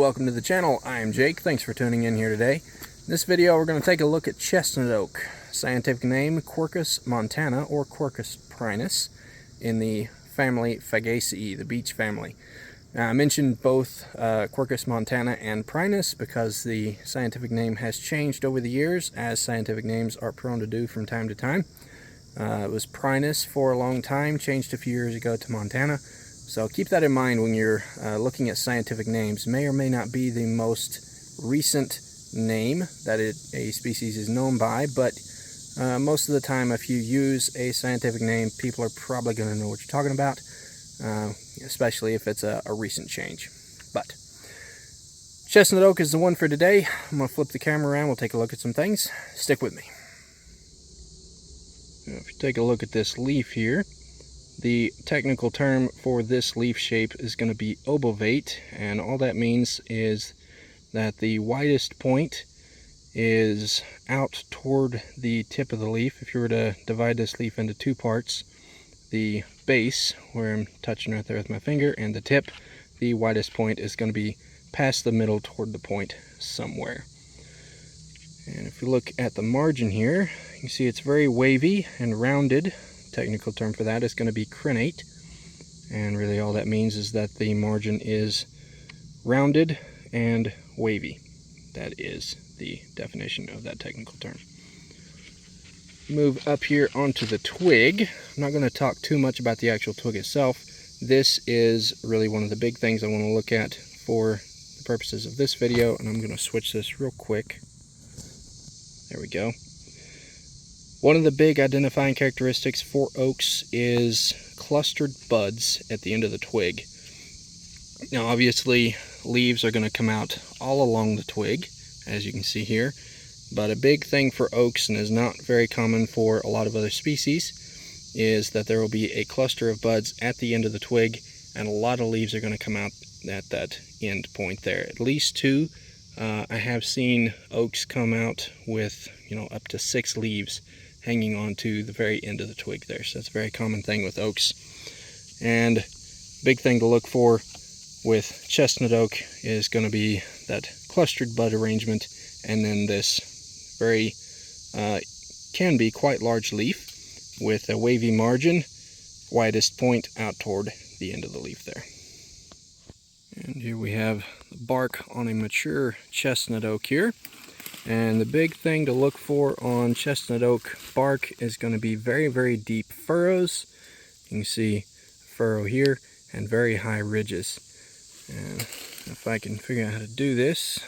welcome to the channel. I am Jake. Thanks for tuning in here today. In this video we're going to take a look at chestnut oak. Scientific name Quercus montana or Quercus prinus in the family Fagaceae, the beech family. Now, I mentioned both Quercus montana and prinus because the scientific name has changed over the years, as scientific names are prone to do from time to time. It was prinus for a long time, changed a few years ago to montana. So keep that in mind when you're looking at scientific names. May or may not be the most recent name that a species is known by, but most of the time if you use a scientific name, people are probably going to know what you're talking about, especially if it's a recent change. But chestnut oak is the one for today. I'm going to flip the camera around, we'll take a look at some things. Stick with me. Now, if you take a look at this leaf here, the technical term for this leaf shape is going to be obovate, and all that means is that the widest point is out toward the tip of the leaf. If you were to divide this leaf into two parts, the base, where I'm touching right there with my finger, and the tip, the widest point is going to be past the middle toward the point somewhere. And if you look at the margin here, you can see it's very wavy and rounded. Technical term for that is going to be crenate, and really all that means is that the margin is rounded and wavy. That is the definition of that technical term. Move up here onto the twig. I'm not going to talk too much about the actual twig itself. This is really one of the big things I want to look at for the purposes of this video, and I'm going to switch this real quick. There we go. One of the big identifying characteristics for oaks is clustered buds at the end of the twig. Now obviously leaves are going to come out all along the twig, as you can see here, but a big thing for oaks, and is not very common for a lot of other species, is that there will be a cluster of buds at the end of the twig, and a lot of leaves are going to come out at that end point there. At least two. I have seen oaks come out with, up to 6 leaves hanging on to the very end of the twig there. So that's a very common thing with oaks. And big thing to look for with chestnut oak is going to be that clustered bud arrangement, and then this very can be quite large leaf with a wavy margin, widest point out toward the end of the leaf there. And here we have the bark on a mature chestnut oak here. And the big thing to look for on chestnut oak bark is going to be very, very deep furrows. You can see a furrow here and very high ridges. And if I can figure out how to do this,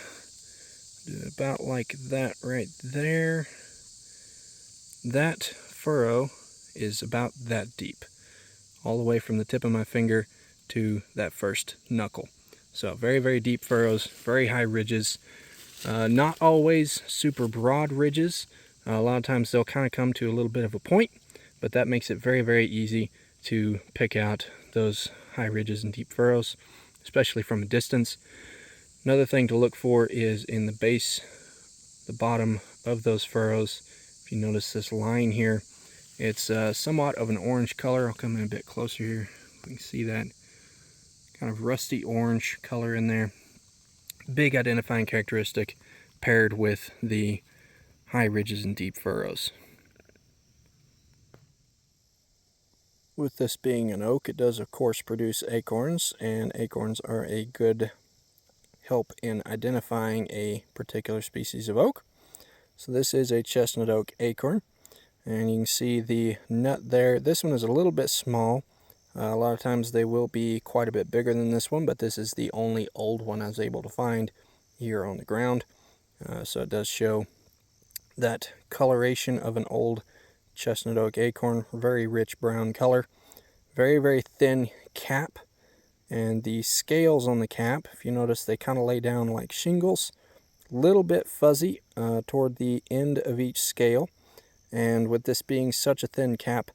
do it about like that right there. That furrow is about that deep, all the way from the tip of my finger to that first knuckle. So very, very deep furrows, very high ridges. Not always super broad ridges. A lot of times they'll kind of come to a little bit of a point, but that makes it very, very easy to pick out those high ridges and deep furrows, especially from a distance. Another thing to look for is in the base, the bottom of those furrows. If you notice this line here, it's somewhat of an orange color. I'll come in a bit closer here. You can see that kind of rusty orange color in there. Big identifying characteristic paired with the high ridges and deep furrows. With this being an oak, it does of course produce acorns, and acorns are a good help in identifying a particular species of oak. So this is a chestnut oak acorn, and you can see the nut there. This one is a little bit small. A lot of times they will be quite a bit bigger than this one, but this is the only old one I was able to find here on the ground. So it does show that coloration of an old chestnut oak acorn, very rich brown color. Very, very thin cap, and the scales on the cap, if you notice, they kind of lay down like shingles. A little bit fuzzy toward the end of each scale, and with this being such a thin cap,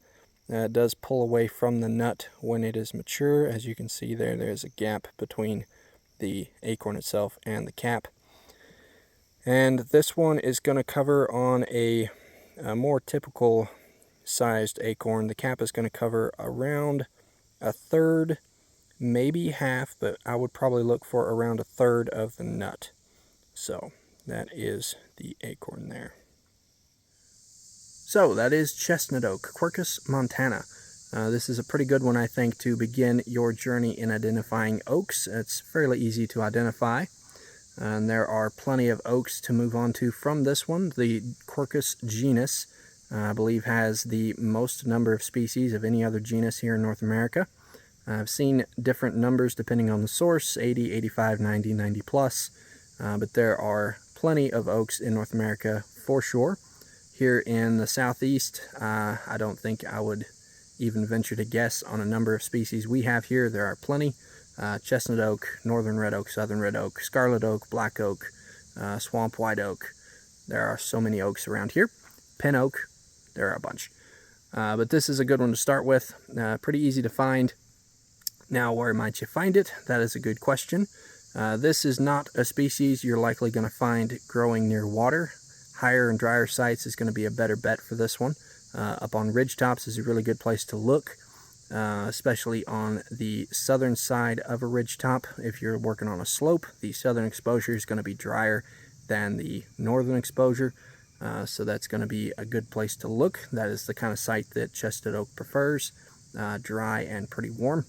it does pull away from the nut when it is mature. As you can see there, there's a gap between the acorn itself and the cap. And this one is going to cover on a more typical sized acorn. The cap is going to cover around 1/3 maybe half, but I would probably look for around a third of the nut. So that is the acorn there. So that is chestnut oak, Quercus montana. This is a pretty good one, I think, to begin your journey in identifying oaks. It's fairly easy to identify, and there are plenty of oaks to move on to from this one. The Quercus genus, I believe, has the most number of species of any other genus here in North America. I've seen different numbers depending on the source, 80, 85, 90, 90 plus, but there are plenty of oaks in North America for sure. Here in the southeast, I don't think I would even venture to guess on a number of species we have here. There are plenty. Chestnut oak, northern red oak, southern red oak, scarlet oak, black oak, swamp white oak. There are so many oaks around here. Pin oak, there are a bunch. But this is a good one to start with. Pretty easy to find. Now, where might you find it? That is a good question. This is not a species you're likely going to find growing near water. Higher and drier sites is going to be a better bet for this one. Up on ridge tops is a really good place to look, especially on the southern side of a ridge top. If you're working on a slope, the southern exposure is going to be drier than the northern exposure, so that's going to be a good place to look. That is the kind of site that chestnut oak prefers, dry and pretty warm.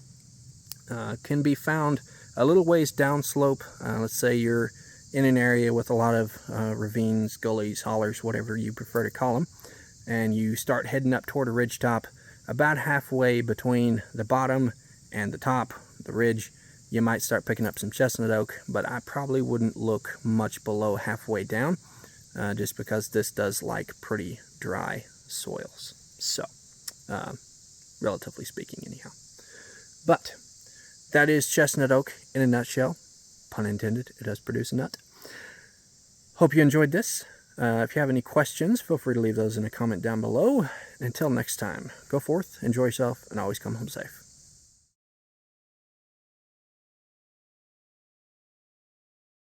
Can be found a little ways downslope. Let's say you're in an area with a lot of ravines, gullies, hollers, whatever you prefer to call them, and you start heading up toward a ridge top. About halfway between the bottom and the top, the ridge, you might start picking up some chestnut oak, but I probably wouldn't look much below halfway down, just because this does like pretty dry soils. So, relatively speaking anyhow. But that is chestnut oak in a nutshell. Pun intended, it does produce a nut. Hope you enjoyed this. If you have any questions, feel free to leave those in a comment down below. Until next time, go forth, enjoy yourself, and always come home safe.